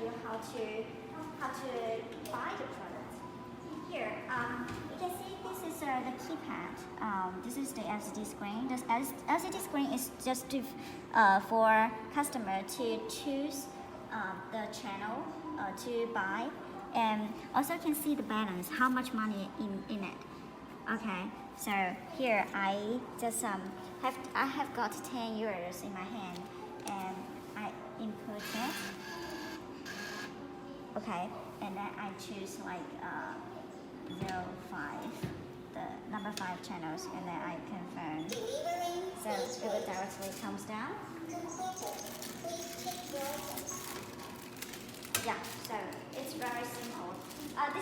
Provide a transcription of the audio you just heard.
you how to buy the product. Here, you can see this is the keypad. This is the LCD screen. This LCD screen is just for customer to choose the channel to buy, and also can see the balance, how much money in it. Okay, so here I just I have got 10 euros in my hand, and I input it. Okay, and then I choose like 05, the number 5 channels, and then I confirm. So it directly comes down. Yeah, so it's very simple. This